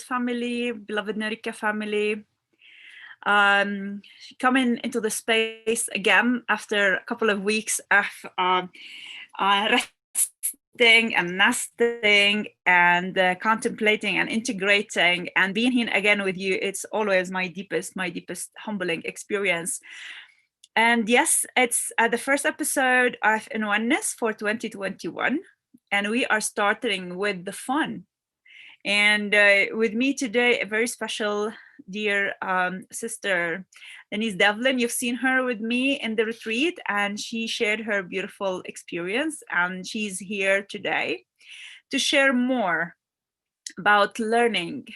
family, beloved Nerika family. Coming into the space again after a couple of weeks of resting and nesting and contemplating and integrating and being here again with you. It's always my deepest humbling experience. And yes, it's the first episode of Oneness for 2021, and we are starting with the fun. And with me today, a very special, dear sister, Denise Devlin. You've seen her with me in the retreat, and she shared her beautiful experience. And she's here today to share more about learning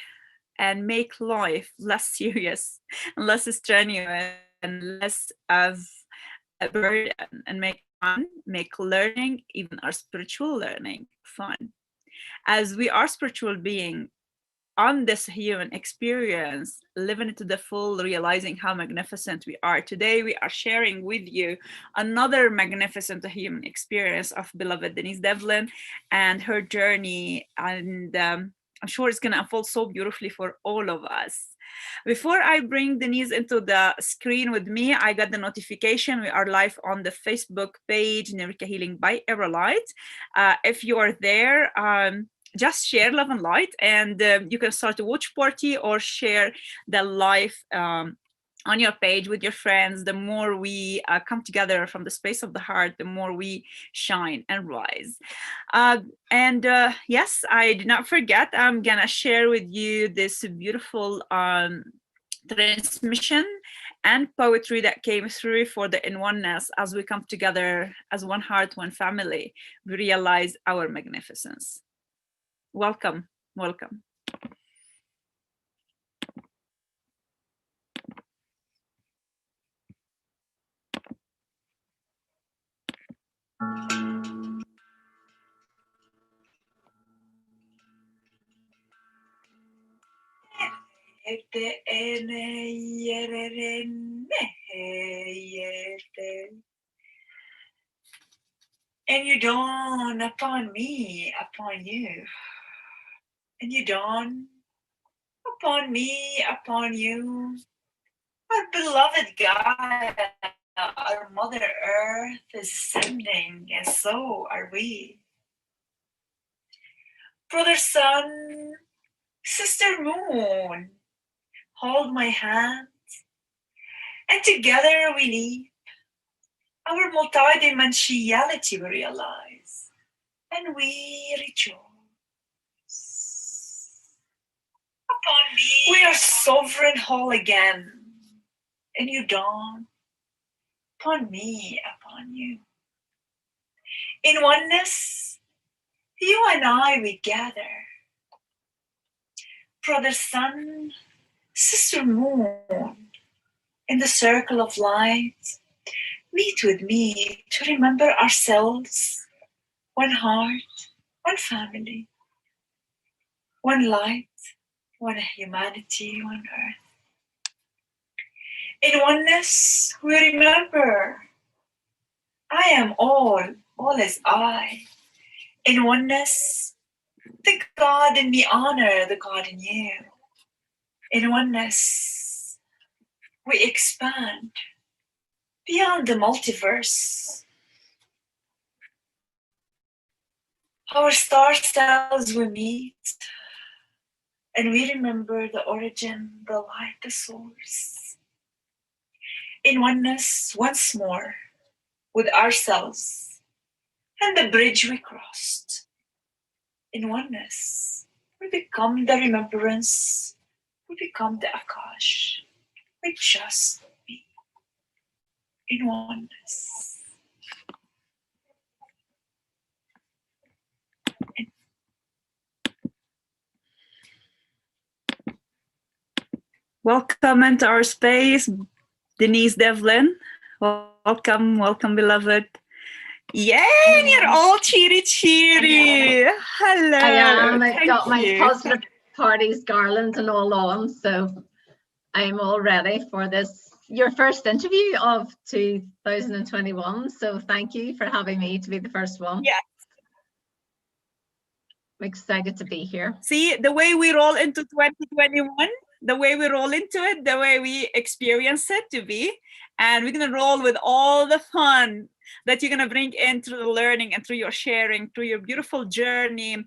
and make life less serious and less strenuous and less of a burden, and make fun, make learning, even our spiritual learning, fun. As we are spiritual being on this human experience, living it to the full, realizing how magnificent we are. Today, we are sharing with you another magnificent human experience of beloved Denise Devlin and her journey. And I'm sure it's going to unfold so beautifully for all of us. Before I bring Denise into the screen with me, I got the notification we are live on the Facebook page, Nerika Healing by Aerolite. If you are there, just share love and light, and you can start a watch party or share the live on your page with your friends. The more we come together from the space of the heart, the more we shine and rise. Yes, I did not forget, I'm gonna share with you this beautiful transmission and poetry that came through for the In Oneness. As we come together as one heart, one family, we realize our magnificence. Welcome, welcome. And you dawn upon me, upon you. And you dawn upon me, upon you. Our beloved God, our Mother Earth is ascending, and so are we. Brother Sun, Sister Moon, hold my hand, and together we leap. Our multidimensionality we realize, and we rejoice. Upon me, we are sovereign whole again, and you dawn upon me, upon you. In oneness, you and I, we gather. Brother Sun, Sister Moon, in the circle of light, meet with me to remember ourselves, one heart, one family, one light, one humanity, one earth. In oneness, we remember, I am all is I. In oneness, the God in me honor the God in you. In oneness, we expand beyond the multiverse. Our star cells we meet, and we remember the origin, the light, the source. In oneness, once more, with ourselves and the bridge we crossed. In oneness, we become the remembrance, we become the Akash, we just be in oneness. Welcome into our space, Denise Devlin. Welcome, welcome, beloved. Yay, you're all cheery. Hello. I am. I've got my positive parties garland and all on, so I'm all ready for this, your first interview of 2021. So thank you for having me to be the first one. Yes. excited to be here. See, the way we roll into 2021, the way we roll into it, the way we experience it to be. And we're going to roll with all the fun that you're going to bring in through the learning and through your sharing, through your beautiful journey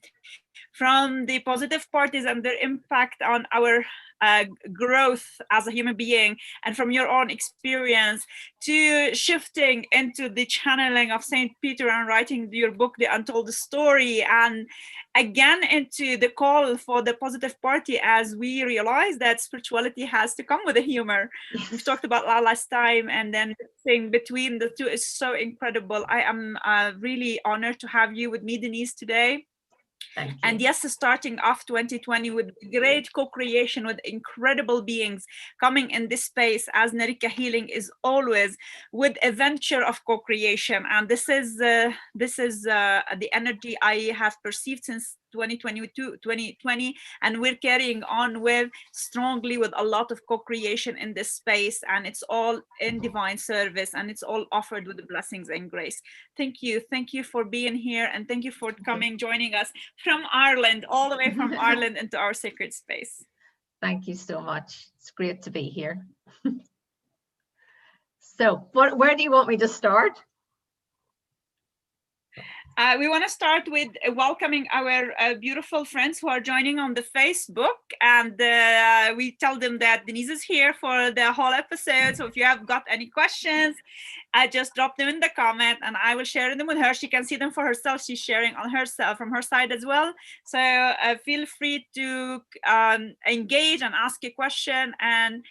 from the positive parties and their impact on our growth as a human being, and from your own experience to shifting into the channeling of Saint Peter and writing your book, The Untold Story, and again into the call for the positive party as we realize that spirituality has to come with a humor. Yes. We've talked about that last time, and then thing between the two is so incredible. I am really honored to have you with me, Denise, today. And yes, starting off 2020 with great co-creation with incredible beings coming in this space, as Narika Healing is always with a venture of co-creation. And this is the energy I have perceived since 2020, and we're carrying on with strongly with a lot of co-creation in this space, and it's all in divine service, and it's all offered with the blessings and grace. Thank you for being here, and thank you for coming, joining us from Ireland, all the way from Ireland into our sacred space. Thank you so much. It's great to be here. So where do you want me to start? We want to start with welcoming our beautiful friends who are joining on the Facebook, and we tell them that Denise is here for the whole episode. So if you have got any questions, just drop them in the comment, and I will share them with her. She can see them for herself. She's sharing on herself from her side as well. So feel free to engage and ask a question and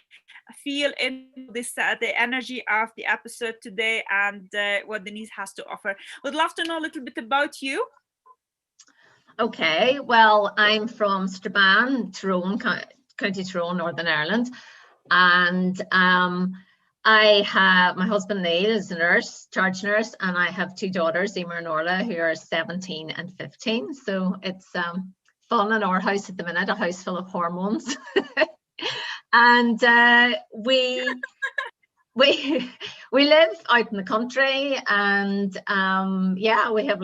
feel into this the energy of the episode today and what Denise has to offer. Would love to know a little bit about you. Okay, well, I'm from Strabane, Tyrone, County Tyrone, Northern Ireland, and I have my husband Neil is a nurse, charge nurse, and I have two daughters, Emer and Orla, who are 17 and 15. So it's fun in our house at the minute, a house full of hormones. And we live out in the country, and yeah, we have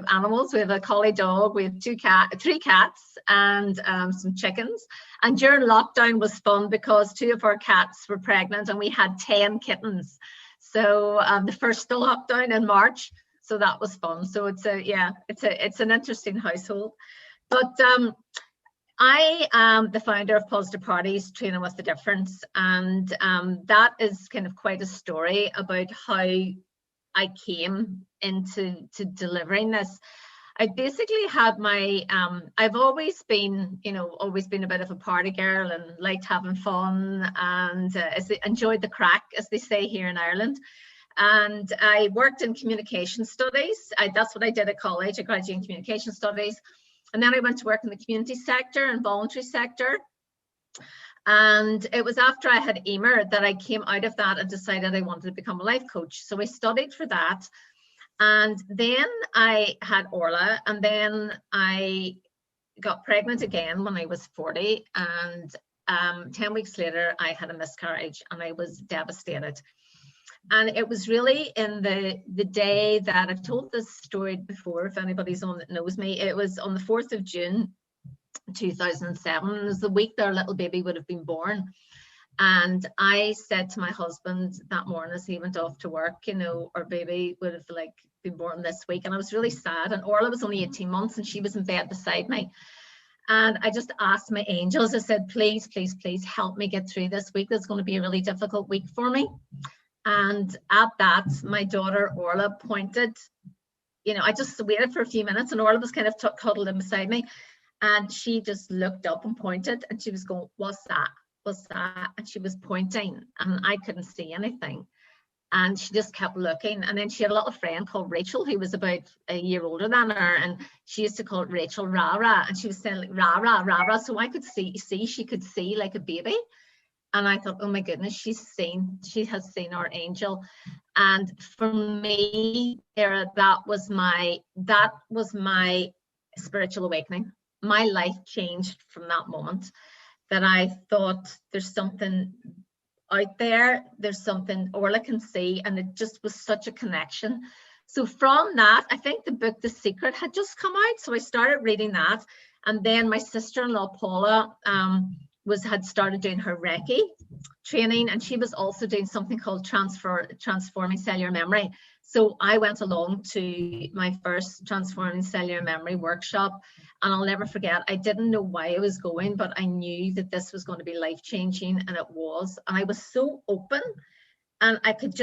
animals. We have a collie dog, we have three cats, and some chickens. And during lockdown was fun because two of our cats were pregnant, and we had 10 kittens. So the first lockdown in March, so that was fun. So it's an interesting household. But I am the founder of Positive Parties, Training with the Difference, and that is kind of quite a story about how I came into delivering this. I basically had my, I've always been a bit of a party girl and liked having fun, and enjoyed the crack, as they say here in Ireland. And I worked in communication studies. That's what I did at college. I graduated in communication studies. And then I went to work in the community sector and voluntary sector. And it was after I had Emer that I came out of that and decided I wanted to become a life coach. So I studied for that. And then I had Orla, and then I got pregnant again when I was 40. And 10 weeks later, I had a miscarriage, and I was devastated. And it was really in the day that I've told this story before, if anybody's on that knows me, it was on the 4th of June, 2007. It was the week that our little baby would have been born. And I said to my husband that morning as he went off to work, our baby would have been born this week. And I was really sad. And Orla was only 18 months and she was in bed beside me. And I just asked my angels, I said, please, please, please help me get through this week. That's going to be a really difficult week for me. And at that, my daughter Orla pointed, I just waited for a few minutes, and Orla was kind of cuddled in beside me, and she just looked up and pointed, and she was going, what's that? What's that? And she was pointing, and I couldn't see anything. And she just kept looking. And then she had a little friend called Rachel, who was about a year older than her, and she used to call it Rachel Rara, and she was saying like Rara, Rara. So I could she could see like a baby. And I thought, oh my goodness, she has seen our angel. And for me, that was my spiritual awakening. My life changed from that moment, that I thought there's something out there, there's something Orla can see. And it just was such a connection So from that, I think the book The Secret had just come out, so I started reading that. And then my sister-in-law Paula had started doing her Reiki training, and she was also doing something called transforming cellular memory. So I went along to my first transforming cellular memory workshop, and I'll never forget, I didn't know why I was going, but I knew that this was going to be life-changing, and it was. And I was so open, and I could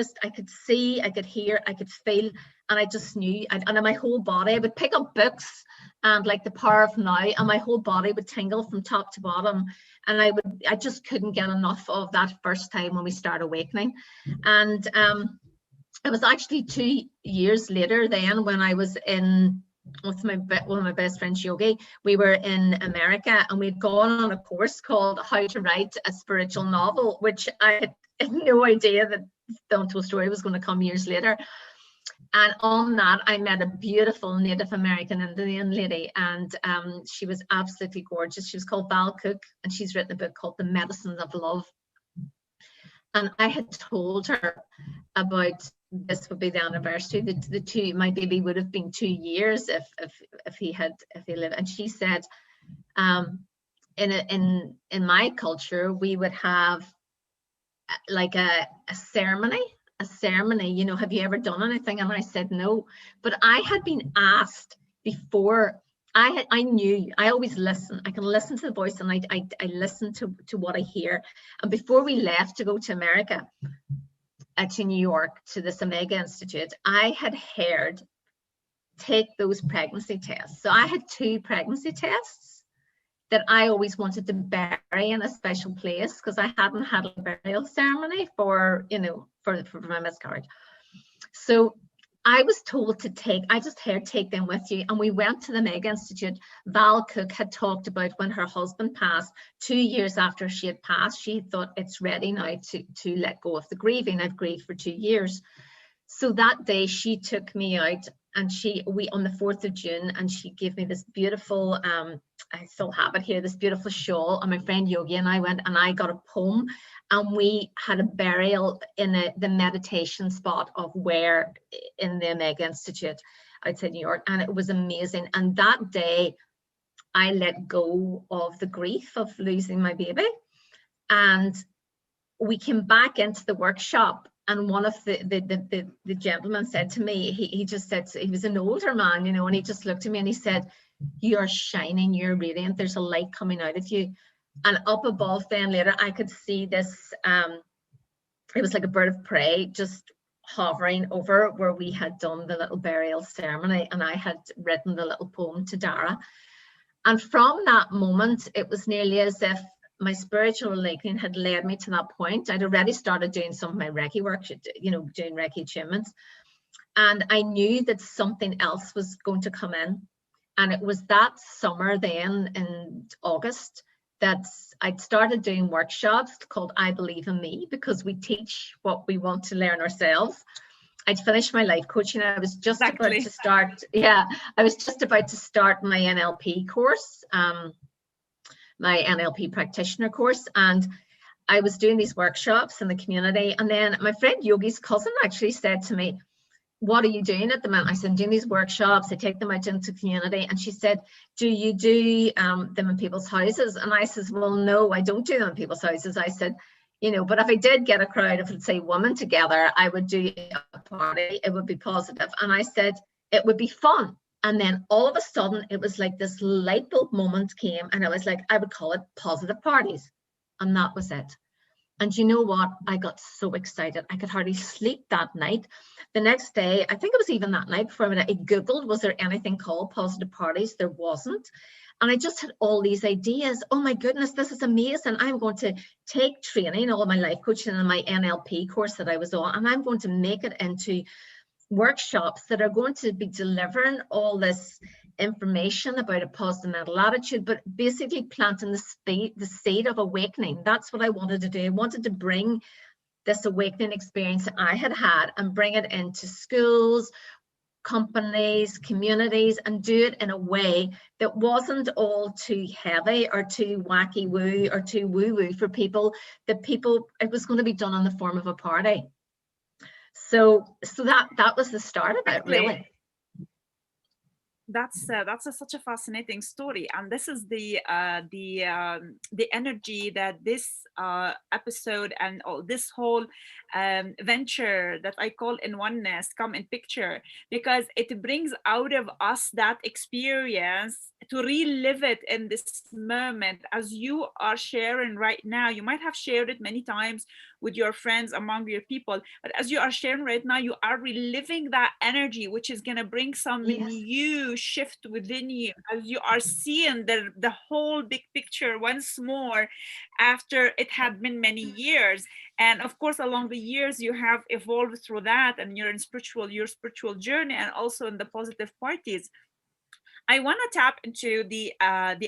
see, I could hear, I could feel, and I just knew, and in my whole body, I would pick up books and like The Power of Now, and my whole body would tingle from top to bottom. And I just couldn't get enough of that first time when we started awakening. And it was actually 2 years later then, when I was in with one of my best friends, Yogi. We were in America, and we'd gone on a course called How to Write a Spiritual Novel, which I had no idea that the Untold Story was going to come years later. And on that, I met a beautiful Native American Indian lady, and she was absolutely gorgeous. She was called Val Cook, and she's written a book called The Medicine of Love. And I had told her about this would be the anniversary. My baby would have been 2 years if he lived. And she said, in my culture, we would have like a ceremony, you know, have you ever done anything? And I said no, but I had been asked before. I knew, I always listen. I can listen to the voice, and I listen to what I hear. And before we left to go to America, to New York, to this Omega Institute, I had heard, take those pregnancy tests. So I had 2 pregnancy tests that I always wanted to bury in a special place, because I hadn't had a burial ceremony for, you know, for my miscarriage. So I was told to take them with you. And we went to the Omega Institute. Val Cook had talked about when her husband passed, 2 years after she had passed, she thought it's ready now to let go of the grieving. I've grieved for 2 years. So that day she took me out, and we on the 4th of June, and she gave me this beautiful, I still have it here, this beautiful shawl. And my friend Yogi and I went, and I got a poem, and we had a burial in the meditation spot of where in the Omega Institute outside New York. And it was amazing. And that day I let go of the grief of losing my baby. And we came back into the workshop, and one of the gentlemen said to me, he just said, he was an older man, you know, and he just looked at me and he said, "You are shining, you're radiant, there's a light coming out of you." And up above then later, I could see this, it was like a bird of prey just hovering over where we had done the little burial ceremony, and I had written the little poem to Dara. And from that moment, it was nearly as if my spiritual awakening had led me to that point. I'd already started doing some of my Reiki work, you know, doing Reiki attunements. And I knew that something else was going to come in. And it was that summer then in August that I'd started doing workshops called I Believe in Me, because we teach what we want to learn ourselves. I'd finished my life coaching. I was just about to start, I was just about to start my NLP course, my NLP practitioner course, and I was doing these workshops in the community. And then my friend Yogi's cousin actually said to me, "What are you doing at the moment?" I said, "I'm doing these workshops. I take them out into the community." And she said, "Do you do them in people's houses?" And I says, "Well, no, I don't do them in people's houses." I said, "You know, but if I did get a crowd of, let's say, women together, I would do a party. It would be positive." And I said, "It would be fun." And then all of a sudden, it was like this light bulb moment came, and I was like, I would call it positive parties. And that was it. And you know what? I got so excited. I could hardly sleep that night. The next day, I think it was even that night before I Googled, was there anything called positive parties? There wasn't. And I just had all these ideas. Oh my goodness, this is amazing. I'm going to take training, all my life coaching and my NLP course that I was on, and I'm going to make it into workshops that are going to be delivering all this information about a positive mental attitude, but basically planting the seed of awakening. That's what I wanted to do. I wanted to bring this awakening experience that I had and bring it into schools, companies, communities, and do it in a way that wasn't all too heavy or too wacky woo or too woo woo for people. It was going to be done in the form of a party. So that was the start of it, really. That's such a fascinating story, and this is the energy that this episode and all this whole venture that I call in oneness come in picture, because it brings out of us that experience to relive it in this moment, as you are sharing right now. You might have shared it many times with your friends, among your people, but as you are sharing right now, you are reliving that energy, which is going to bring some new shift within you, as you are seeing the whole big picture once more after it had been many years. And of course, along the years, you have evolved through that, and you're in your spiritual journey, and also in the positive parties. I want to tap into the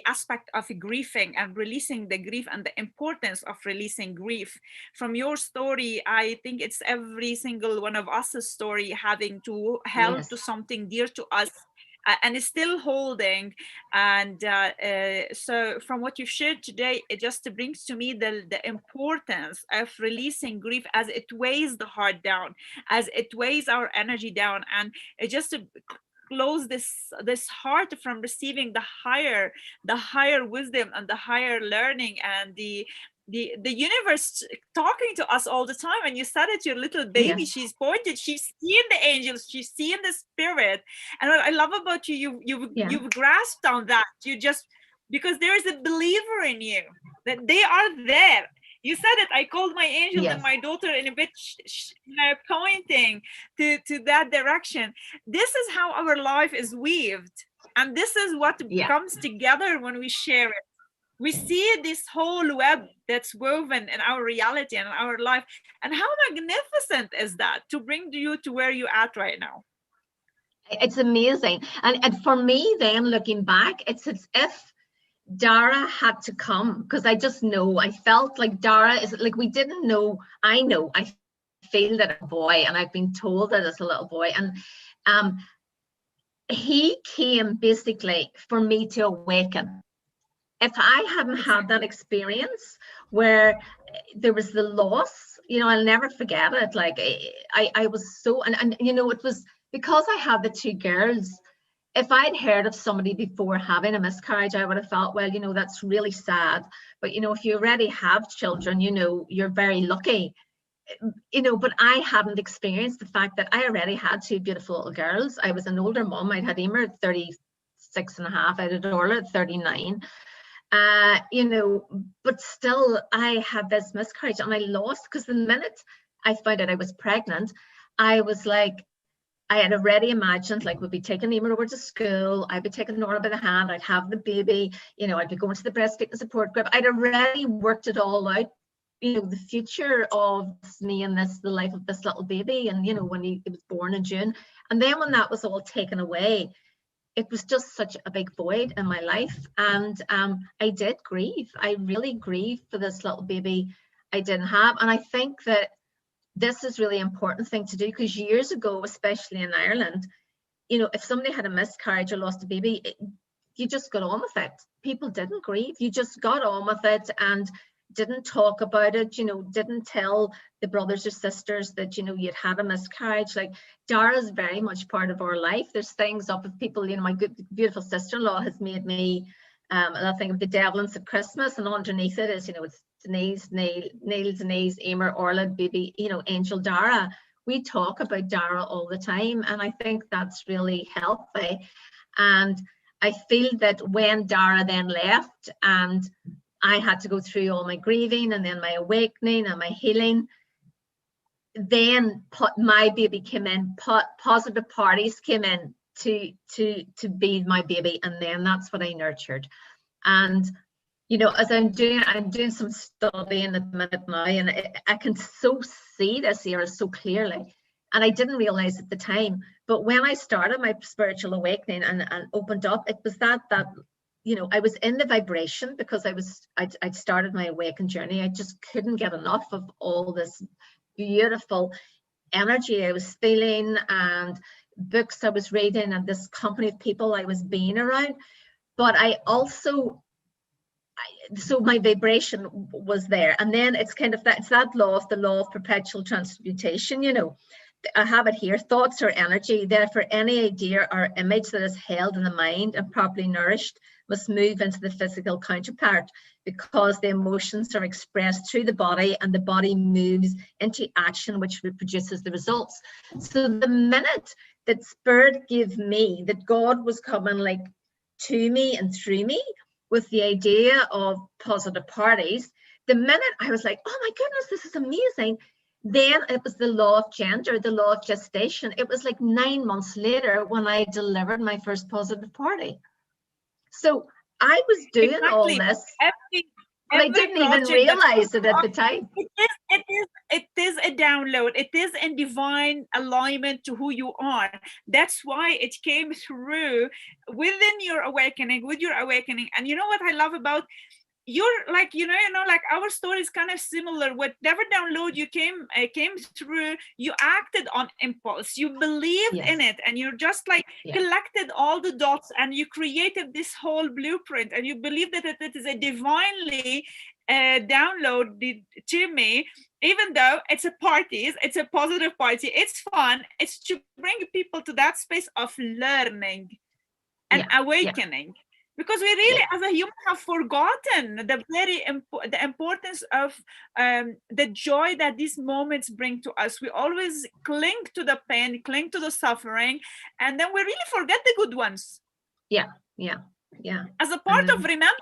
aspect of grieving and releasing the grief, and the importance of releasing grief. From your story, I think it's every single one of us's story, having to held to something dear to us. And is still holding. And so from what you've shared today, it just brings to me the importance of releasing grief, as it weighs the heart down, as it weighs our energy down, and it just close this heart from receiving the higher wisdom and the higher learning, and the universe talking to us all the time. And you said it, your little baby, she's pointed, she's seeing the angels, she's seeing the spirit. And what I love about you, you've grasped on that. You just, because there is a believer in you, that they are there. You said it, I called my angels and my daughter, in a bit pointing to that direction. This is how our life is weaved, and this is what comes together when we share it. We see this whole web that's woven in our reality and our life. And how magnificent is that, to bring you to where you're at right now? It's amazing. And for me, then looking back, it's as if Dara had to come, because I just know, I felt like Dara is like, we didn't know, I feel that a boy, and I've been told that it's a little boy, and he came basically for me to awaken. If I hadn't had that experience where there was the loss, you know, I'll never forget it. Like I was so, and you know, it was because I had the two girls. If I'd heard of somebody before having a miscarriage, I would have felt, well, you know, that's really sad. But, you know, if you already have children, you know, you're very lucky, you know. But I hadn't experienced the fact that I already had two beautiful little girls. I was an older mom. I'd had Emer at 36 and a half. I had Orla at 39. You know, but still I had this miscarriage, and I lost, because the minute I found out I was pregnant, I was like, I had already imagined, like, we'd be taking Emer over to school, I'd be taking Nora by the hand, I'd have the baby, you know, I'd be going to the breastfeeding support group. I'd already worked it all out, you know, the future of me and this, the life of this little baby. And, you know, when he was born in June, and then when that was all taken away, it was just such a big void in my life. And I did grieve. I really grieved for this little baby I didn't have. And I think that this is really important thing to do, because years ago, especially in Ireland, you know, if somebody had a miscarriage or lost a baby, you just got on with it. People didn't grieve. You just got on with it and didn't talk about it, you know, didn't tell the brothers or sisters that, you know, you'd had a miscarriage. Like, Dara is very much part of our life. There's things up with people, you know, my good, beautiful sister-in-law has made me I think of the Devlins at Christmas, and underneath it is, you know, it's Denise, Neil, Denise, Emer, Orla, baby, you know, Angel, Dara. We talk about Dara all the time, and I think that's really healthy. And I feel that when Dara then left, and I had to go through all my grieving and then my awakening and my healing, then my baby came in, positive parties came in to be my baby, and then that's what I nurtured. And you know, as I'm doing some studying at the minute now, and I can so see this era so clearly, and I didn't realize at the time, but when I started my spiritual awakening and opened up, it was that you know, I was in the vibration, because I'd started my awakened journey. I just couldn't get enough of all this beautiful energy I was feeling, and books I was reading, and this company of people I was being around. But I also, so my vibration was there. And then it's kind of that, it's that law of perpetual transmutation, you know, I have it here. Thoughts are energy. Therefore, any idea or image that is held in the mind and properly nourished must move into the physical counterpart, because the emotions are expressed through the body and the body moves into action, which produces the results. So the minute that Spirit gave me that God was coming like to me and through me with the idea of positive parties, the minute I was like, oh my goodness, this is amazing. Then it was the law of gender, the law of gestation. It was like 9 months later when I delivered my first positive party. So I was doing all this, but I didn't even realize it at the time. It is a download. It is in divine alignment to who you are. That's why it came through within your awakening, with your awakening. And you know what I love about you're like, like our story is kind of similar. Whatever download you came through, you acted on impulse, you believed in it, and you're just like collected all the dots, and you created this whole blueprint, and you believe that it is a divinely download to me, even though it's a positive party, it's fun, it's to bring people to that space of learning and awakening. Because we really, as a human, have forgotten the importance of the joy that these moments bring to us. We always cling to the pain, cling to the suffering, and then we really forget the good ones. Yeah. As a part of remembering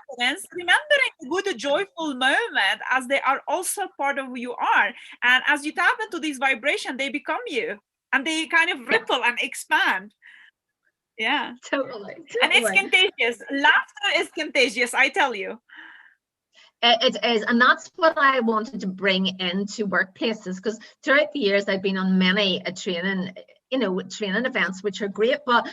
the good, joyful moment, as they are also part of who you are. And as you tap into these vibrations, they become you, and they kind of ripple and expand. Yeah, totally. And it's contagious. Laughter is contagious, I tell you. It is, and that's what I wanted to bring into workplaces, because throughout the years I've been on many training events, which are great, but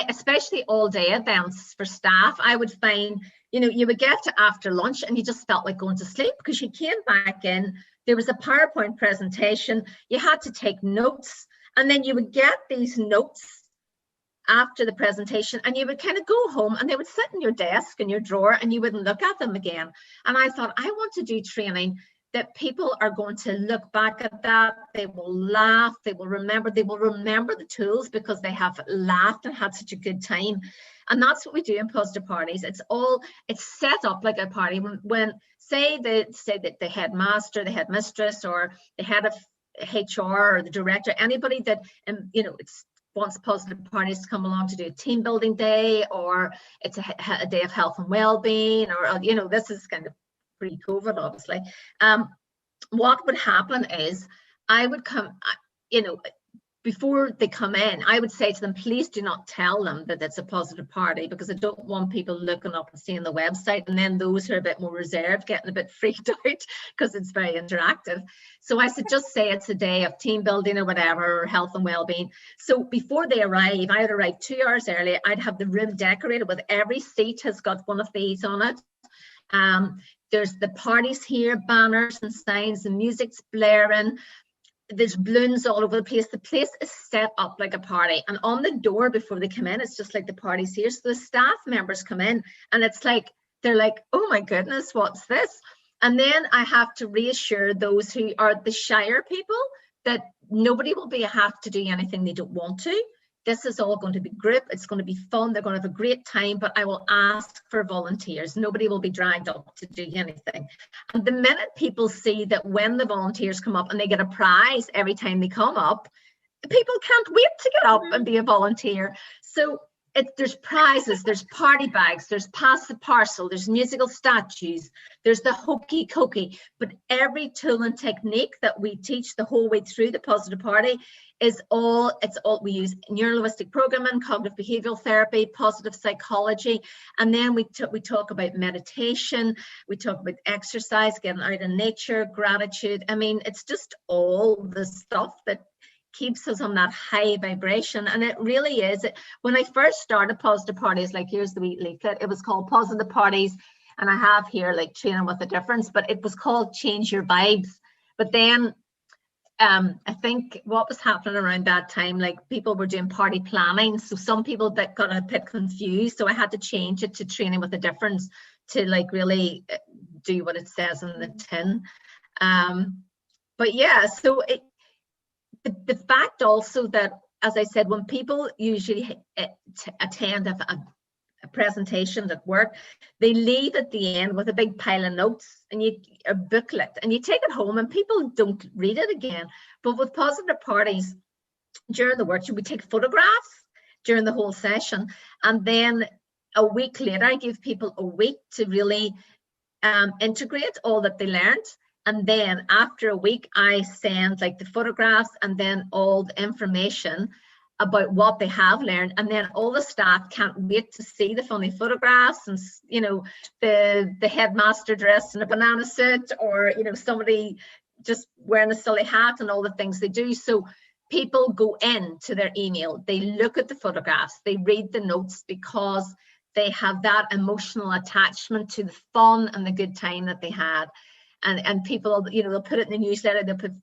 especially all day events for staff, I would find, you would get to after lunch and you just felt like going to sleep, because you came back in, there was a PowerPoint presentation, you had to take notes, and then you would get these notes after the presentation, and you would kind of go home and they would sit in your desk in your drawer and you wouldn't look at them again. And I thought, I want to do training that people are going to look back at that, they will laugh, they will remember the tools because they have laughed and had such a good time. And that's what we do in positive parties. It's set up like a party. When say that the headmaster, the headmistress, or the head of HR or the director, anybody that wants positive parties to come along to do a team building day, or it's a day of health and well-being, or this is kind of pre-COVID, obviously. What would happen is I would come, before they come in, I would say to them, please do not tell them that it's a positive party, because I don't want people looking up and seeing the website, and then those who are a bit more reserved getting a bit freaked out because it's very interactive. So I said, just say it's a day of team building or whatever, or health and well-being. So before they arrive, I would arrive 2 hours early. I'd have the room decorated with every seat has got one of these on it. There's the parties here, banners and signs, the music's blaring. There's balloons all over the place. The place is set up like a party, and on the door before they come in, it's just like the party's here. So the staff members come in and it's like, they're like, oh my goodness, what's this? And then I have to reassure those who are the shyer people that nobody will have to do anything they don't want to. This is all going to be group. It's going to be fun. They're going to have a great time, but I will ask for volunteers. Nobody will be dragged up to do anything. And the minute people see that when the volunteers come up and they get a prize every time they come up, people can't wait to get up and be a volunteer. So there's prizes, there's party bags, there's pass the parcel, there's musical statues, there's the hokey cokey. But every tool and technique that we teach the whole way through the positive party is we use neuro-linguistic programming, cognitive behavioral therapy, positive psychology, and then we talk about meditation, we talk about exercise, getting out in nature, gratitude. I mean, it's just all the stuff that keeps us on that high vibration. And it really is. When I first started positive parties, like here's the wee leaflet, it was called Positive Parties, and I have here like Training with a Difference, but it was called Change Your Vibes. But then I think what was happening around that time, like people were doing party planning, so some people that got a bit confused, so I had to change it to Training with a Difference to like really do what it says in the tin. But yeah, so the fact also that, as I said, when people usually attend a presentation at work, they leave at the end with a big pile of notes and a booklet, and you take it home and people don't read it again. But with positive parties, during the workshop, we take photographs during the whole session, and then a week later I give people a week to really integrate all that they learned. And then after a week I send like the photographs and then all the information about what they have learned, and then all the staff can't wait to see the funny photographs, and you know, the headmaster dressed in a banana suit, or you know, somebody just wearing a silly hat, and all the things they do. So people go into their email, they look at the photographs, they read the notes, because they have that emotional attachment to the fun and the good time that they had. And people, you know, they'll put it in the newsletter, they'll put,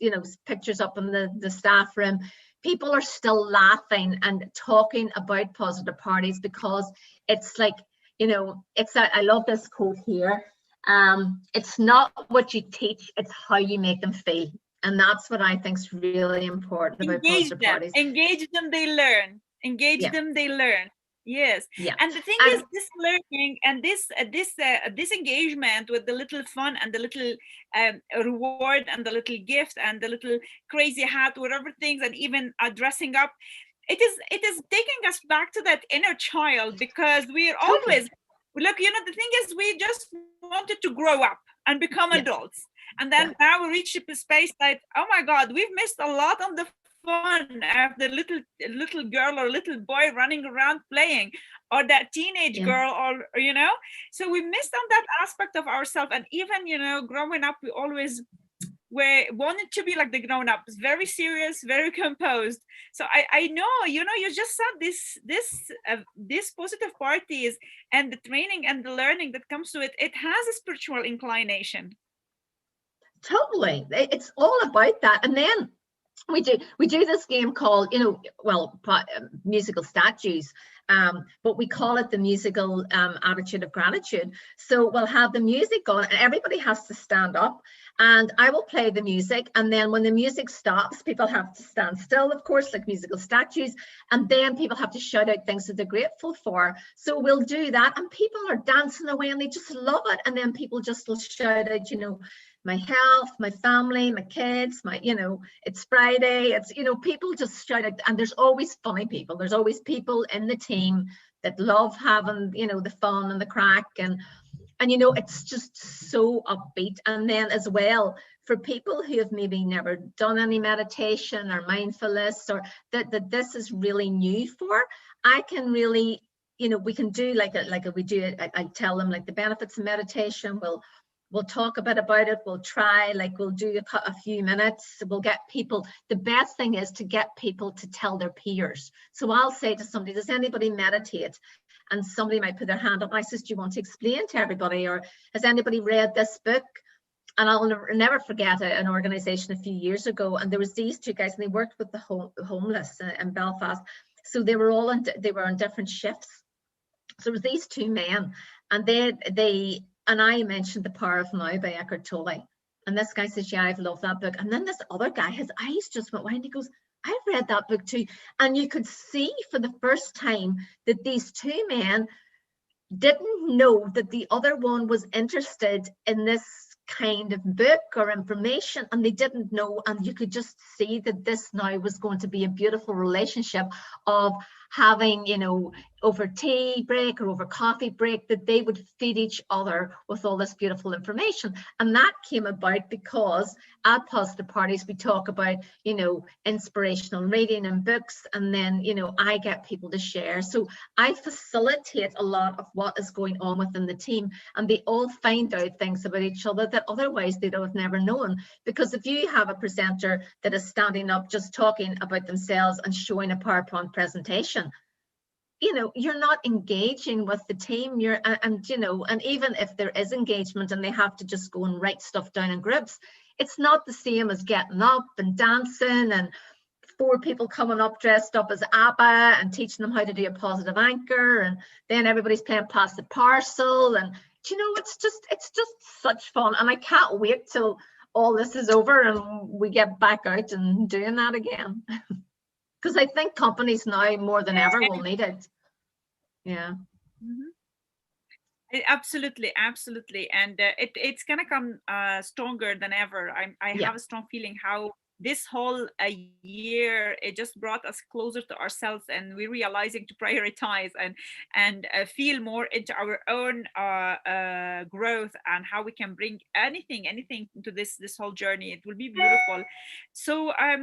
you know, pictures up in the staff room. People are still laughing and talking about positive parties, because it's like, you know, it's I love this quote here. It's not what you teach, it's how you make them feel. And that's what I think is really important about positive parties. Engage them, they learn. Engage them, they learn. Yes. Yeah. And the thing is, this learning and this engagement with the little fun and the little reward and the little gift and the little crazy hat, whatever things, and even dressing up, it is taking us back to that inner child, because we're always, look, you know, the thing is, we just wanted to grow up and become adults. And then now we reach a space that, oh my God, we've missed a lot on the fun of the little girl or little boy running around playing, or that teenage girl, or you know, so we missed on that aspect of ourselves. And even, you know, growing up, we always wanted to be like the grown-ups, very serious, very composed. So I know, you know, you just said this positive parties and the training and the learning that comes to it, it has a spiritual inclination. Totally, it's all about that. And then we do this game called, you know, well, musical statues, but we call it the musical attitude of gratitude. So we'll have the music on, and everybody has to stand up, and I will play the music, and then when the music stops, people have to stand still, of course, like musical statues, and then people have to shout out things that they're grateful for. So we'll do that, and people are dancing away, and they just love it. And then people just will shout out, you know, my health, my family, my kids, my, you know, it's Friday, it's, you know, people just shout out. And there's always funny people. There's always people in the team that love having, you know, the fun and the crack, and you know, it's just so upbeat. And then as well, for people who have maybe never done any meditation or mindfulness, or that this is really new for, I can really, you know, we can do I tell them like the benefits of meditation. We'll talk a bit about it. We'll try, like we'll do a few minutes. We'll get people, the best thing is to get people to tell their peers. So I'll say to somebody, does anybody meditate? And somebody might put their hand up, and I says, do you want to explain to everybody? Or has anybody read this book? And I'll never forget an organization a few years ago, and there was these two guys, and they worked with the homeless in Belfast. So they were all they were on different shifts. So it was these two men, and and I mentioned The Power of Now by Eckhart Tolle. And this guy says, yeah, I've loved that book. And then this other guy, his eyes just went wide, and he goes, I've read that book too. And you could see for the first time that these two men didn't know that the other one was interested in this kind of book or information, and they didn't know. And you could just see that this now was going to be a beautiful relationship of having, you know, over tea break or over coffee break, that they would feed each other with all this beautiful information. And that came about because at positive parties, we talk about, you know, inspirational reading and books, and then, you know, I get people to share. So I facilitate a lot of what is going on within the team, and they all find out things about each other that otherwise they'd have never known. Because if you have a presenter that is standing up just talking about themselves and showing a PowerPoint presentation, you know, you're not engaging with the team. You know, and even if there is engagement and they have to just go and write stuff down in groups, it's not the same as getting up and dancing and 4 people coming up dressed up as ABBA and teaching them how to do a positive anchor, and then everybody's playing pass the parcel. And you know, it's just such fun, and I can't wait till all this is over and we get back out and doing that again. Because I think companies now more than ever will need it. Yeah. Absolutely, absolutely, and it's gonna come stronger than ever. I Yeah. have a strong feeling how this whole year it just brought us closer to ourselves, and we're realizing to prioritize and feel more into our own growth and how we can bring anything to this whole journey. It will be beautiful. So I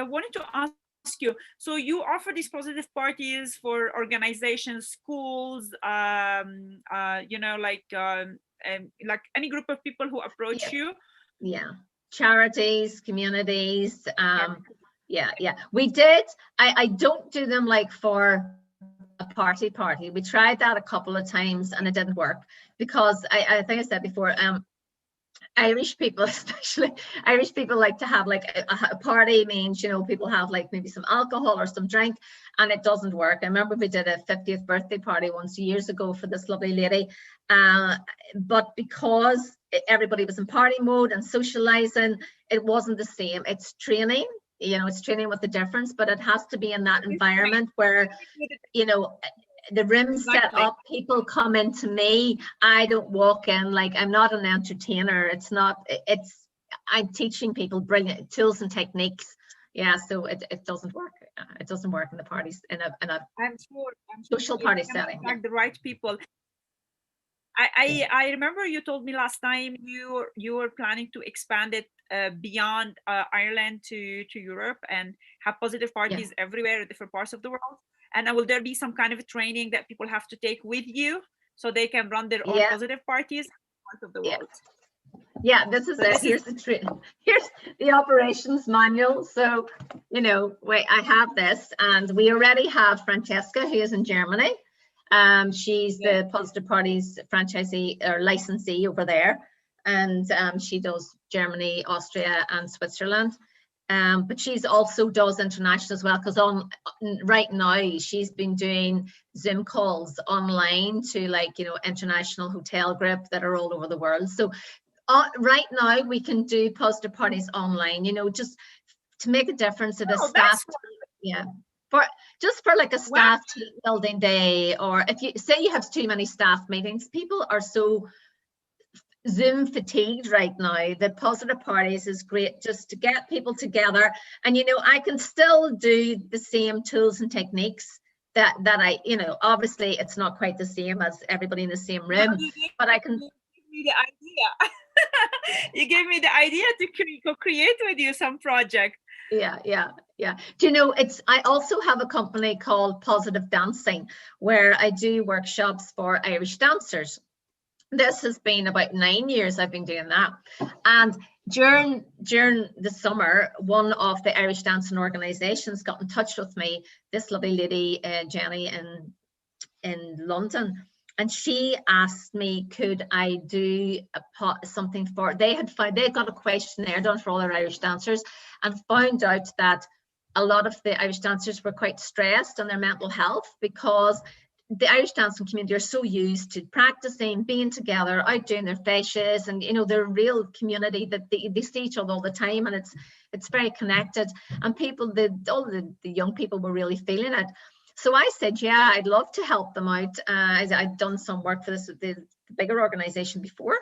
wanted to ask you, so you offer these positive parties for organizations, schools, like any group of people who approach you? Yeah, charities, communities. Yeah, we did. I don't do them like for a party. We tried that a couple of times and it didn't work, because I think I said before, Irish people, especially Irish people, like to have like a party means, you know, people have like maybe some alcohol or some drink, and it doesn't work. I remember we did a 50th birthday party once years ago for this lovely lady, but because everybody was in party mode and socializing, it wasn't the same. It's training, you know, it's training with the difference, but it has to be in that environment where, you know, the room's set up, people come into me, I don't walk in, like I'm not an entertainer. It's not, I'm teaching people brilliant tools and techniques. Yeah, so it doesn't work. It doesn't work in the parties, in a I'm sure social party setting. Attract the right people. I remember you told me last time you were planning to expand it beyond Ireland to Europe and have positive parties everywhere in different parts of the world. And will there be some kind of a training that people have to take with you so they can run their own positive parties part of the world? Yeah, this is it. Here's the operations manual. So, you know, wait, I have this, and we already have Francesca, who is in Germany. She's the Positive Parties franchisee or licensee over there, and she does Germany, Austria, and Switzerland. But she's also does international as well, because right now she's been doing Zoom calls online to, like, you know, international hotel group that are all over the world. So right now we can do positive parties online, you know, just to make a difference at a staff. Yeah, for like a staff team building day, or if you say you have too many staff meetings, people are so Zoom fatigued right now that positive parties is great just to get people together. And, you know, I can still do the same tools and techniques that I, you know, obviously it's not quite the same as everybody in the same room, but I can. You gave me the idea. You gave me the idea to co-create with you some project. Yeah. Do you know, I also have a company called Positive Dancing, where I do workshops for Irish dancers. This has been about 9 years I've been doing that. And during the summer, one of the Irish dancing organizations got in touch with me, this lovely lady, Jenny, in London. And she asked me, could I do something for, they got a questionnaire done for all their Irish dancers, and found out that a lot of the Irish dancers were quite stressed on their mental health, because the Irish dancing community are so used to practicing, being together, out doing their fascias, and, you know, they're a real community that they see each other all the time, and it's very connected. And people, all the young people were really feeling it. So I said, yeah, I'd love to help them out. I'd done some work for the bigger organization before.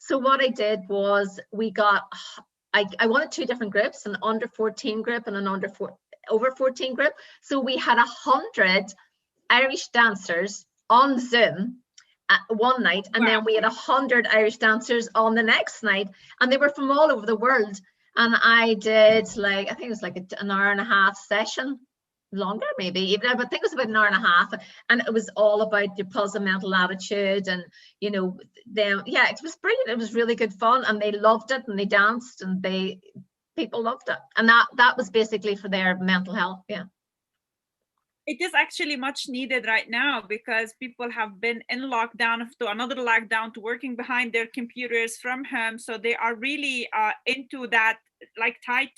So what I did was I wanted 2 different groups, an under 14 group and an over 14 group. So we had 100 Irish dancers on Zoom one night, and then we had 100 Irish dancers on the next night, and they were from all over the world. And I did, like, I think it was like an hour and a half session, longer maybe even, but I think it was about an hour and a half, and it was all about your positive mental attitude. And, you know, then it was brilliant. It was really good fun, and they loved it, and they danced, and people loved it, and that was basically for their mental health. Yeah. It is actually much needed right now, because people have been in lockdown to another lockdown to working behind their computers from home. So they are really into that, like, tight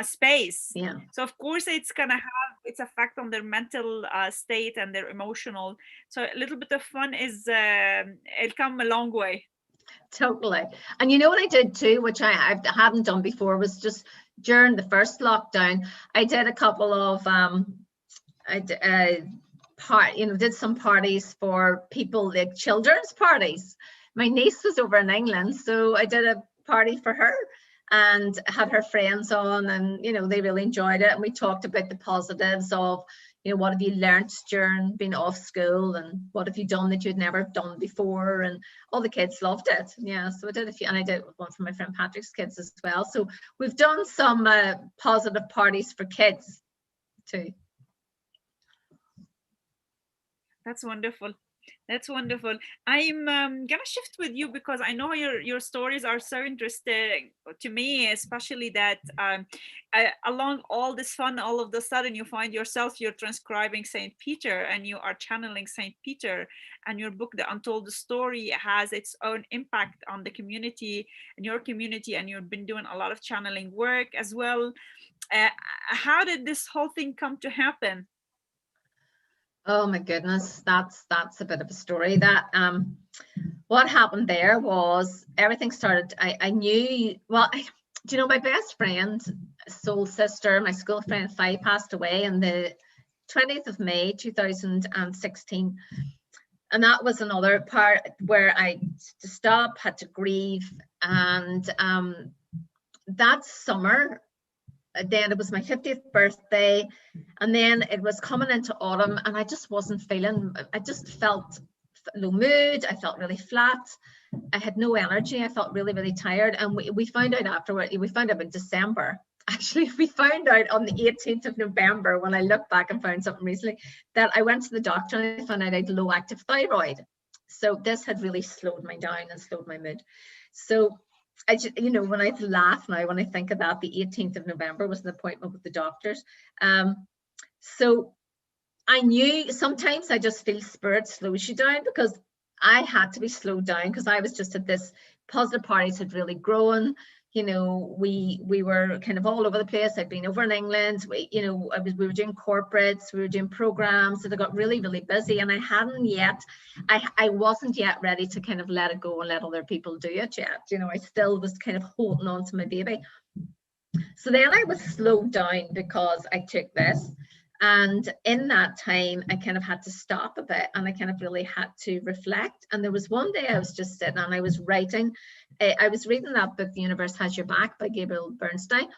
space. Yeah. So of course it's gonna have its effect on their mental state and their emotional. So a little bit of fun is it'll come a long way. Totally. And you know what I did too, which I hadn't done before, was just during the first lockdown, I did a couple of did some parties for people, like children's parties. My niece was over in England, so I did a party for her and had her friends on, and they really enjoyed it. And we talked about the positives of, what have you learnt during being off school, and what have you done that you'd never done before, and all the kids loved it. Yeah, so I did a few, and I did one for my friend Patrick's kids as well. So we've done some positive parties for kids too. That's wonderful. That's wonderful. I'm gonna shift with you because I know your stories are so interesting to me, especially that along all this fun, all of a sudden you find yourself, you're transcribing Saint Peter and you are channeling Saint Peter, and your book, The Untold Story, has its own impact on the community and your community, and you've been doing a lot of channeling work as well. How did this whole thing come to happen? Oh my goodness, that's a bit of a story. That what happened there was everything started. I knew, well, my best friend, soul sister, my school friend Faye, passed away on the 20th of May 2016, and that was another part where I had to stop, had to grieve, and that summer. Then it was my 50th birthday, and then it was coming into autumn, and I just wasn't feeling, I just felt low mood. I felt really flat. I had no energy. I felt really, really tired. And we found out afterward, we found out in December. Actually, we found out on the 18th of November, when I looked back and found something recently, that I went to the doctor and I found out I had low active thyroid. So this had really slowed me down and slowed my mood. So I just, when I laugh now, when I think of that, the 18th of November was an appointment with the doctors. So I knew sometimes I just feel spirit slows you down, because I had to be slowed down, because I was just at this, positive parties had really grown. We were kind of all over the place. I'd been over in England. We were doing corporates, we were doing programs, and I got really, really busy, and I wasn't yet ready to kind of let it go and let other people do it yet. I still was kind of holding on to my baby. So then I was slowed down because I took this. And in that time, I kind of had to stop a bit, and I kind of really had to reflect. And there was one day I was just sitting and I was writing. I was reading that book, The Universe Has Your Back, by Gabriel Bernstein,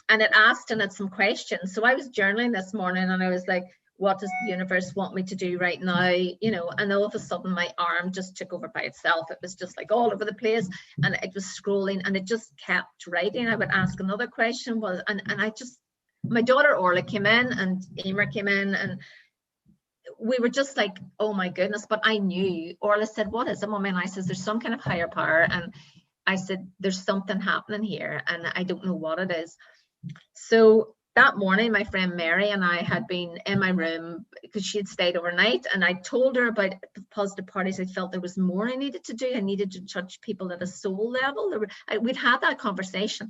and it asked in it some questions. So I was journaling this morning, and I was like, what does the universe want me to do right now? And all of a sudden my arm just took over by itself. It was just like all over the place, and it was scrolling, and it just kept writing. I would ask another question, and I just, my daughter Orla came in, and Emer came in, and we were just like, oh my goodness. But I knew, Orla said, what is it, Mommy? And I said, there's some kind of higher power. And I said, there's something happening here, and I don't know what it is. So that morning, my friend Mary and I had been in my room because she had stayed overnight, and I told her about the positive parties. I felt there was more I needed to do. I needed to touch people at a soul level. We'd had that conversation.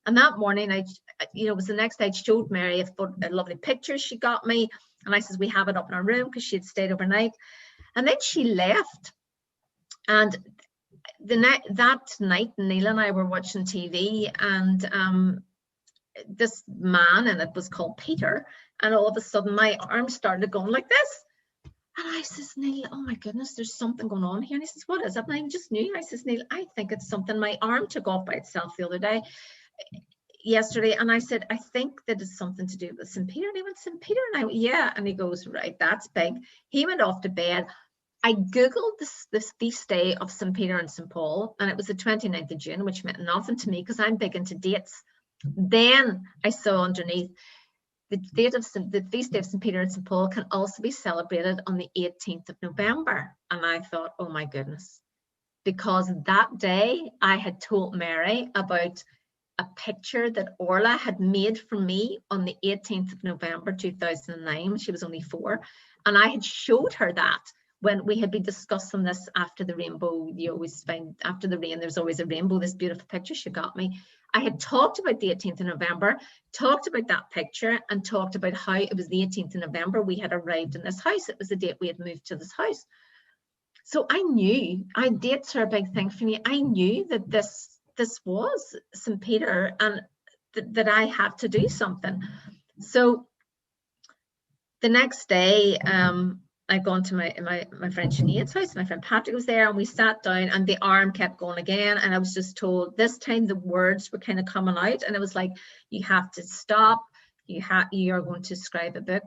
And that morning, it was the next day, I showed Mary a lovely picture she got me. And I said, we have it up in our room, because she had stayed overnight. And then she left. And that night, Neil and I were watching TV, and this man, and it was called Peter. And all of a sudden, my arm started going like this. And I says, Neil, oh my goodness, there's something going on here. And he says, what is it? And I just knew. I says, Neil, I think it's something. My arm took off by itself the other day, yesterday. And I said, I think that it's something to do with St. Peter. And he went, St. Peter? And I went, yeah. And he goes, right, that's big. He went off to bed. I Googled this feast day of St. Peter and St. Paul, and it was the 29th of June, which meant nothing to me because I'm big into dates. Then I saw underneath, the feast day of St. Peter and St. Paul can also be celebrated on the 18th of November. And I thought, oh my goodness, because that day I had told Mary about a picture that Orla had made for me on the 18th of November 2009. She was only 4, and I had showed her that when we had been discussing this after the rainbow. You always find after the rain there's always a rainbow. This beautiful picture she got me. I had talked about the 18th of November, talked about that picture, and talked about how it was the 18th of November we had arrived in this house. It was the date we had moved to this house. So dates are a big thing for me. I knew that this was St. Peter, and that I had to do something. So the next day, I'd gone to my friend Sinead's house. My friend Patrick was there, and we sat down, and the arm kept going again. And I was just told, this time the words were kind of coming out, and it was like, you have to stop. You are going to scribe a book.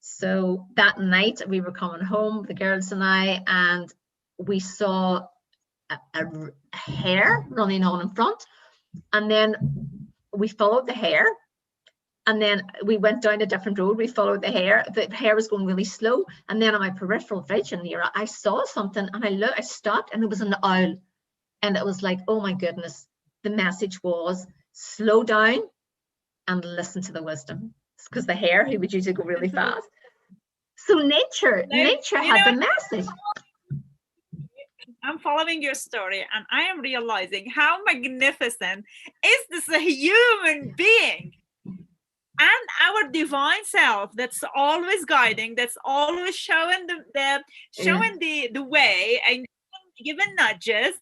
So that night we were coming home, the girls and I, and we saw a hair running on in front, and then we followed the hair. And then we went down a different road. We followed the hair. The hair was going really slow. And then on my peripheral vision here, I saw something, and I stopped, and it was an owl. And it was like, oh my goodness. The message was, slow down and listen to the wisdom. Because the hair, he would usually go really fast. So nature had the message. I'm following your story, and I am realizing how magnificent is this a human being. And our divine self that's always guiding, that's always showing the way and giving nudges.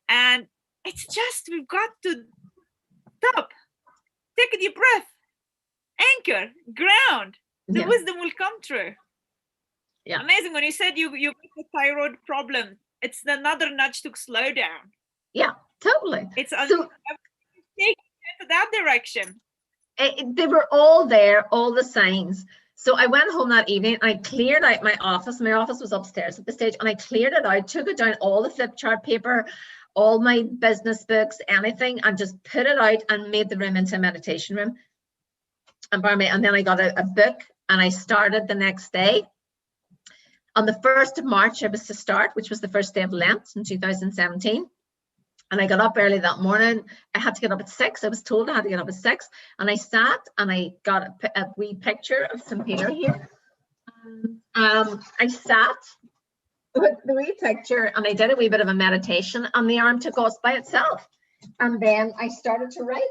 And it's just, we've got to stop, take a deep breath, anchor, ground. The wisdom will come through. Yeah. Amazing. When you said you got the thyroid problem, it's another nudge to slow down. Yeah, totally. It's so take it that direction. They were all there, all the signs. So I went home that evening, and I cleared out my office. My office was upstairs at the stage, and I cleared it out, took it down, all the flip chart paper, all my business books, anything, and just put it out and made the room into a meditation room. And then I got a book, and I started the next day. On the 1st of March, I was to start, which was the first day of Lent in 2017. And I got up early that morning. I had to get up at 6. I was told I had to get up at 6. And I sat, and I got a wee picture of St. Peter here. I sat with the wee picture, and I did a wee bit of a meditation, and the arm took off by itself. And then I started to write.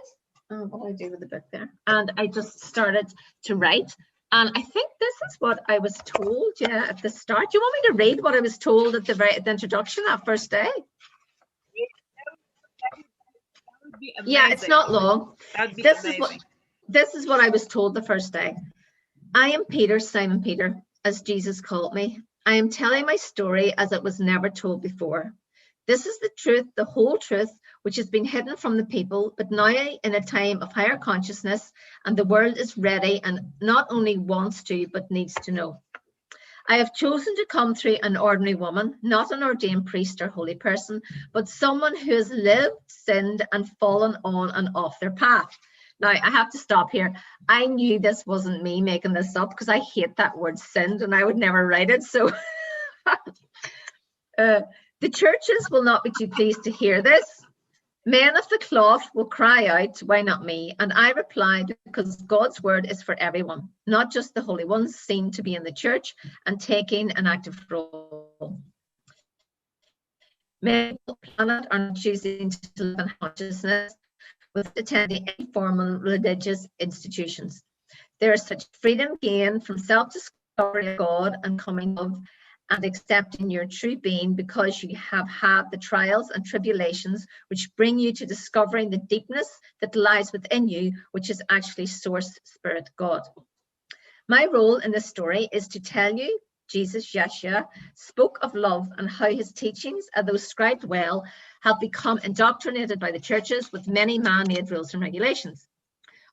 What do I do with the book there? And I just started to write. And I think this is what I was told, at the start. Do you want me to read what I was told at the introduction that first day? Yeah, it's not long. This is what I was told the first day. I am Peter, Simon Peter, as Jesus called me. I am telling my story as it was never told before. This is the truth, the whole truth, which has been hidden from the people, but now in a time of higher consciousness, and the world is ready and not only wants to, but needs to know. I have chosen to come through an ordinary woman, not an ordained priest or holy person, but someone who has lived, sinned, and fallen on and off their path. Now, I have to stop here. I knew this wasn't me making this up, because I hate that word sinned, and I would never write it. So the churches will not be too pleased to hear this. Men of the cloth will cry out, why not me? And I replied, because God's word is for everyone, not just the holy ones seen to be in the church and taking an active role. Many people on the planet are not choosing to live in consciousness with attending any formal religious institutions. There is such freedom gained from self-discovery of God and coming of and accepting your true being, because you have had the trials and tribulations which bring you to discovering the deepness that lies within you, which is actually source spirit God. My role in this story is to tell you Jesus, Yeshua, spoke of love and how his teachings, although scribed well, have become indoctrinated by the churches with many man-made rules and regulations.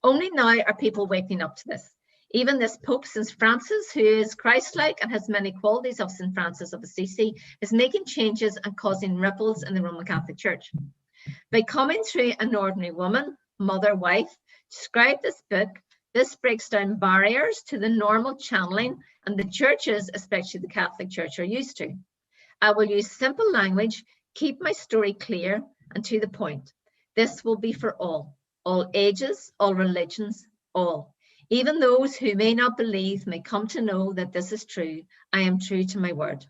Only now are people waking up to this. Even this Pope, St. Francis, who is Christ-like and has many qualities of St. Francis of Assisi, is making changes and causing ripples in the Roman Catholic Church. By coming through an ordinary woman, mother, wife, to scribe this book, this breaks down barriers to the normal channeling and the churches, especially the Catholic Church, are used to. I will use simple language, keep my story clear and to the point. This will be for all ages, all religions, all. Even those who may not believe may come to know that this is true. I am true to my word.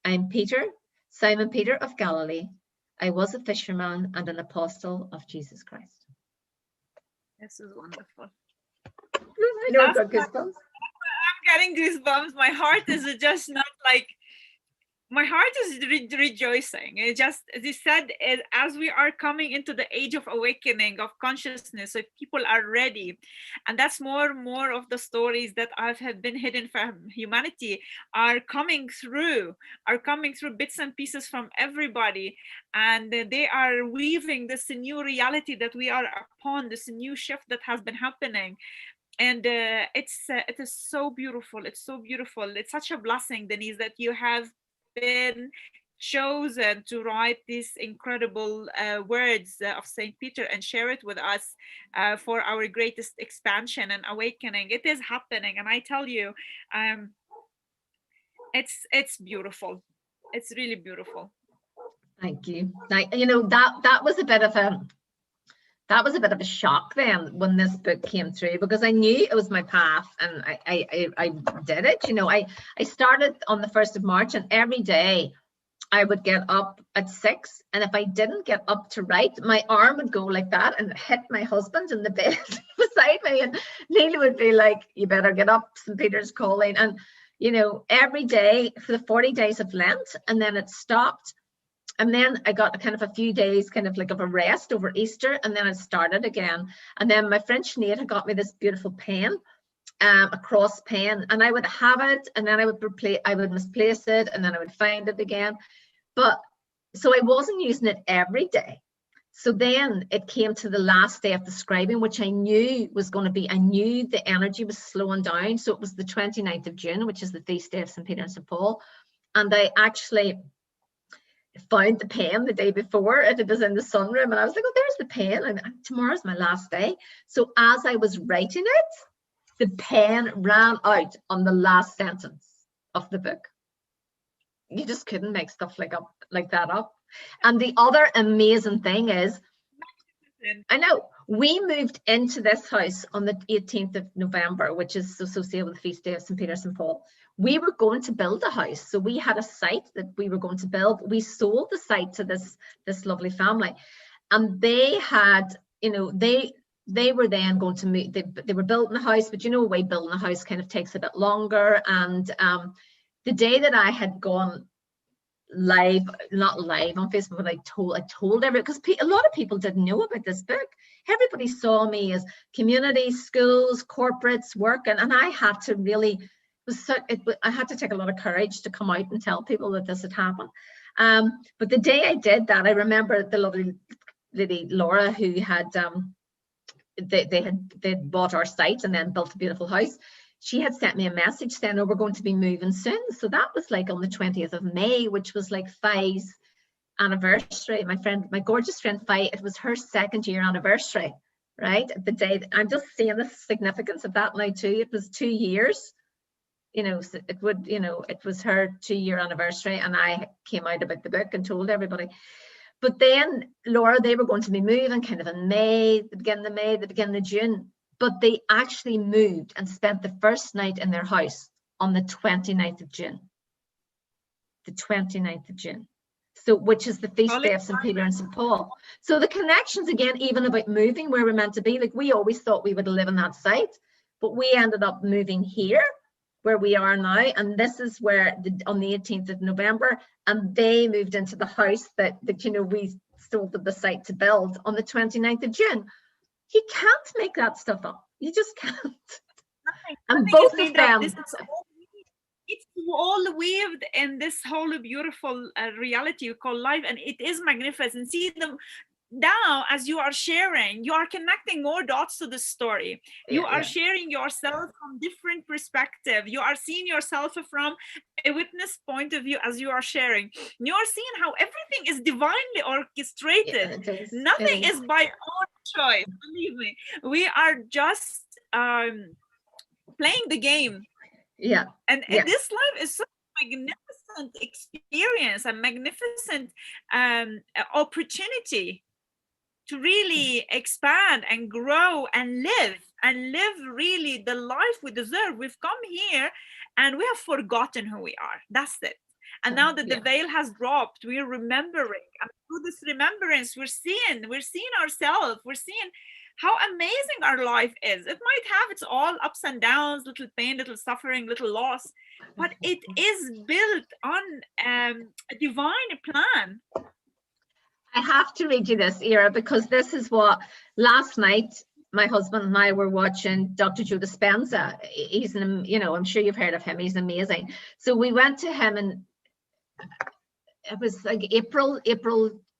I am Peter, Simon Peter of Galilee. I was a fisherman and an apostle of Jesus Christ. This is wonderful. I know I've got goosebumps. I'm getting goosebumps. My heart is just not like, my heart is rejoicing. It just, as you said, as we are coming into the age of awakening of consciousness, so people are ready, and that's more of the stories that have been hidden from humanity are coming through bits and pieces from everybody, and they are weaving this new reality that we are upon, this new shift that has been happening. And it is so beautiful. It's so beautiful. It's such a blessing, Denise, that you have been chosen to write these incredible words of Saint Peter and share it with us for our greatest expansion and awakening. It is happening, and I tell you, um, it's beautiful. It's really beautiful. Thank you. You know, that was a bit of a shock then when this book came through, because I knew it was my path, and I did it. You know, I started on the 1st of March, and every day I would get up at 6, and if I didn't get up to write, my arm would go like that and hit my husband in the bed beside me, and Neil would be like, "You better get up, St. Peter's calling." And you know, every day for the 40 days of Lent, and then it stopped. And then I got kind of a few days kind of like of a rest over Easter, and then it started again. And then my friend Sinead had got me this beautiful pen, a cross pen, and I would have it, and then I would misplace it, and then I would find it again. But so I wasn't using it every day. So then it came to the last day of the scribing, which I knew was going to be, I knew the energy was slowing down. So it was the 29th of June, which is the feast day of St. Peter and St. Paul. And I actually found the pen the day before, and it was in the sunroom, and I was like, "Oh, there's the pen, and tomorrow's my last day." So as I was writing it, the pen ran out on the last sentence of the book. You just couldn't make stuff like that up. And the other amazing thing is, I know we moved into this house on the 18th of November, which is associated with the feast day of St. Peter and St. Paul. We were going to build a house, so we had a site that we were going to build. We sold the site to this lovely family, and they had, you know, they were then going to move. They were building the house, but you know, way building a house kind of takes a bit longer. And the day that I had gone live, not live on Facebook, but I told everyone, because a lot of people didn't know about this book. Everybody saw me as communities, schools, corporates, work, and I had to really, I had to take a lot of courage to come out and tell people that this had happened. But the day I did that, I remember the lovely lady Laura, who had they bought our site and then built a beautiful house. She had sent me a message saying, "Oh, we're going to be moving soon." So that was like on the 20th of May, which was like Fi's anniversary. My gorgeous friend Fi, it was her 2nd year anniversary, right? The day that, I'm just seeing the significance of that now too. It was 2 years, you know, so it would, you know, it was her 2-year anniversary, and I came out about the book and told everybody. But then Laura, they were going to be moving kind of in May, the beginning of May, the beginning of June. But they actually moved and spent the first night in their house on the 29th of June. The 29th of June. So, which is the feast day of St. Peter and St. Paul. So the connections again, even about moving where we're meant to be, like we always thought we would live on that site, but we ended up moving here where we are now. And this is where on the 18th of November, and they moved into the house that you know, we sold the site to build on the 29th of June. You can't make that stuff up. You just can't. And both of them. It's all weaved in this whole beautiful reality you call life, and it is magnificent. See them now as you are sharing, you are connecting more dots to the story. You are sharing yourself from different perspective. You are seeing yourself from a witness point of view as you are sharing. You are seeing how everything is divinely orchestrated. Nothing is by our choice. Believe me, we are just playing the game. And this life is such a magnificent experience, a magnificent opportunity to really expand and grow and live really the life we deserve. We've come here and we have forgotten who we are. That's it. And now that the veil has dropped, we're remembering, and through this remembrance we're seeing ourselves, we're seeing how amazing our life is. It might have its all ups and downs, little pain, little suffering, little loss, but it is built on a divine plan. I have to read you this, Ira, because this is what last night my husband and I were watching Dr. Joe Dispenza. He's an, you know, I'm sure you've heard of him. He's amazing. So we went to him, and it was like April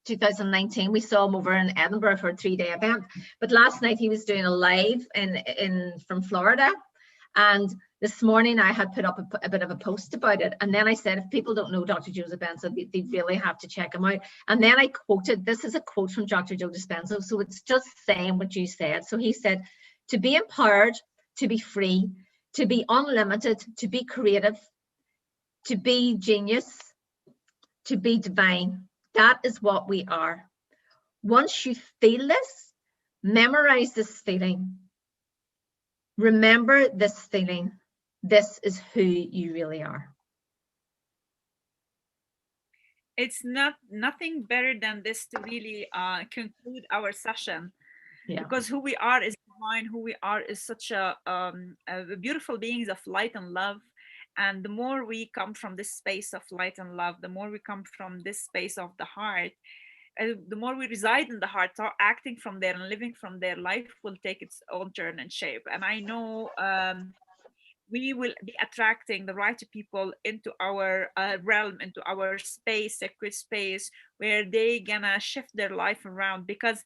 2019. We saw him over in Edinburgh for a 3-day event. But last night he was doing a live from Florida, and this morning I had put up a bit of a post about it. And then I said, if people don't know Dr. Joe Dispenza, they really have to check him out. And then I quoted, this is a quote from Dr. Joe Dispenza, so it's just saying what you said. So he said, to be empowered, to be free, to be unlimited, to be creative, to be genius, to be divine. That is what we are. Once you feel this, memorize this feeling. Remember this feeling. This is who you really are. It's nothing better than this to really conclude our session. Yeah. Because who we are is divine. Who we are is such a beautiful beings of light and love. And the more we come from this space of light and love, the more we come from this space of the heart, the more we reside in the heart, so acting from there and living from there, life will take its own turn and shape. And I know we will be attracting the right people into our realm, into our space, sacred space, where they gonna shift their life around. Because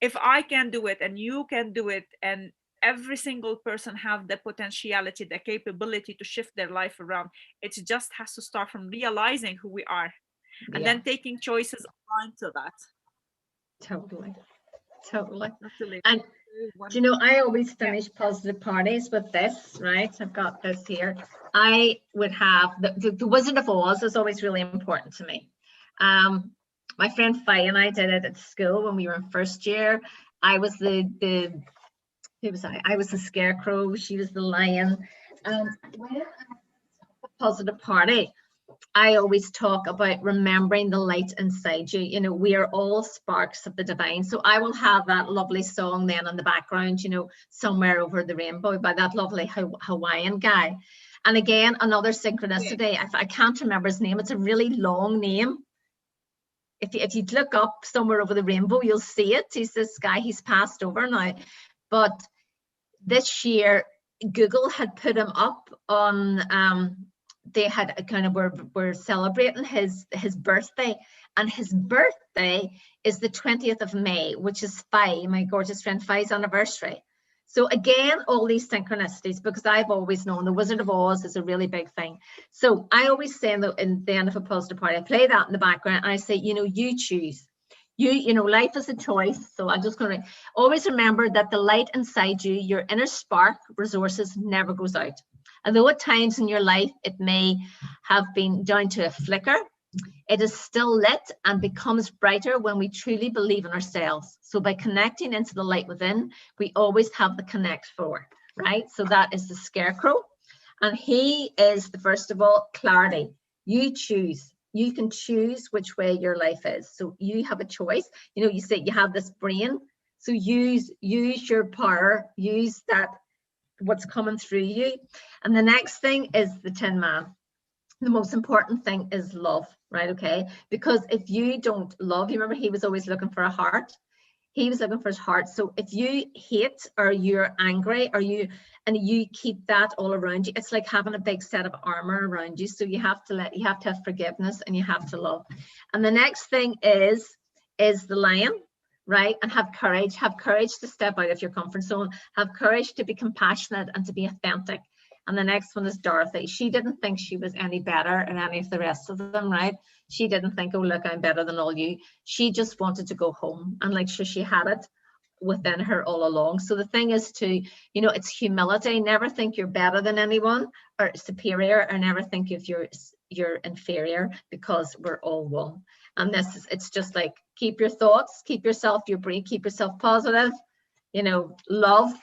if I can do it and you can do it, and every single person have the potentiality, the capability to shift their life around, it just has to start from realizing who we are, and then taking choices aligned to that. Totally. And do you know, I always finish positive parties with this, right? I've got this here. I would have the Wizard of Oz is always really important to me. My friend Faye and I did it at school when we were in first year. I was who was I? I was the scarecrow. She was the lion. And when a positive party, I always talk about remembering the light inside you. You know, we are all sparks of the divine. So I will have that lovely song then in the background, you know, Somewhere Over the Rainbow by that lovely Hawaiian guy. And again, another synchronicity. I can't remember his name. It's a really long name. If you look up Somewhere Over the Rainbow, you'll see it. He's this guy. He's passed over now. But this year, Google had put him up on... they had a kind of were celebrating his birthday, and his birthday is the 20th of May, which is Faye, my gorgeous friend Faye's anniversary. So again, all these synchronicities, because I've always known the Wizard of Oz is a really big thing. So I always say in the end of a positive party, I play that in the background and I say, you know, you choose. You know, life is a choice. So I'm just going to always remember that the light inside you, your inner spark, resources, never goes out. Although at times in your life it may have been down to a flicker, it is still lit and becomes brighter when we truly believe in ourselves. So by connecting into the light within, we always have the connect for, right? So that is the scarecrow. And he is, first of all, clarity. You choose. You can choose which way your life is. So you have a choice. You know, you say you have this brain. So use your power, use that, what's coming through you. And the next thing is the Tin Man. The most important thing is love, right? Okay, because if you don't love, you remember he was always looking for a heart. He was looking for his heart. So if you hate or you're angry or you keep that all around you, it's like having a big set of armor around you. So you have to have forgiveness and you have to love. And the next thing is the lion. Right? And have courage to step out of your comfort zone, have courage to be compassionate and to be authentic. And the next one is Dorothy. She didn't think she was any better than any of the rest of them, right? She didn't think, oh, look, I'm better than all you. She just wanted to go home, and like she had it within her all along. So the thing is to, you know, it's humility. Never think you're better than anyone or superior, or never think if you're inferior, because we're all one. And it's just like, keep your thoughts, keep yourself, your brain, keep yourself positive, you know, love.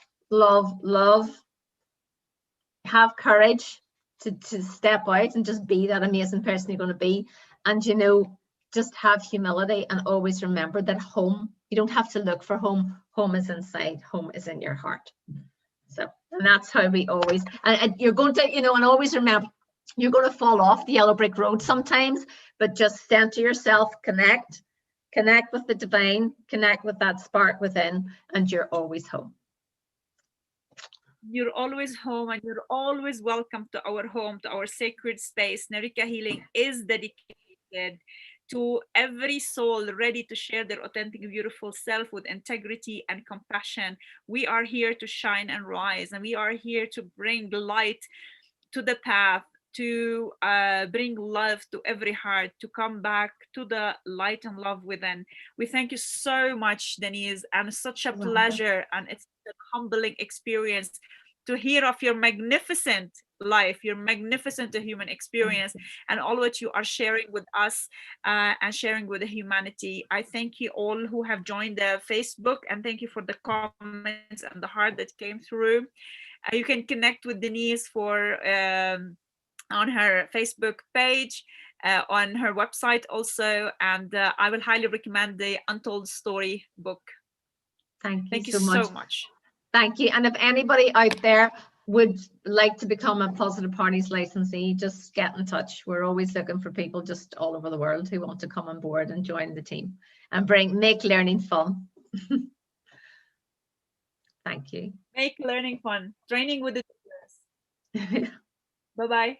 Have courage to step out and just be that amazing person you're going to be. And, you know, just have humility and always remember that home You don't have to look for home. Home is inside. Home is in your heart. So, and that's how we always, and you're going to, you know, and always remember, you're going to fall off the yellow brick road sometimes, but just center yourself, connect with the divine, connect with that spark within, and you're always home. You're always home, and you're always welcome to our home, to our sacred space. Narika Healing is dedicated to every soul ready to share their authentic, beautiful self with integrity and compassion. We are here to shine and rise, and we are here to bring light to the path, to bring love to every heart, to come back to the light and love within. We thank you so much, Denise, and such a pleasure, and it's a humbling experience to hear of your magnificent life, your magnificent human experience, and all what you are sharing with us and sharing with the humanity. I thank you all who have joined the Facebook, and thank you for the comments and the heart that came through. You can connect with Denise for on her Facebook page, on her website also, and I will highly recommend the Untold Story book. Thank you so much. Thank you. And if anybody out there would like to become a Positive Parties licensee, just get in touch. We're always looking for people just all over the world who want to come on board and join the team and make learning fun. Thank you. Make learning fun. Training with the teachers. Bye-bye.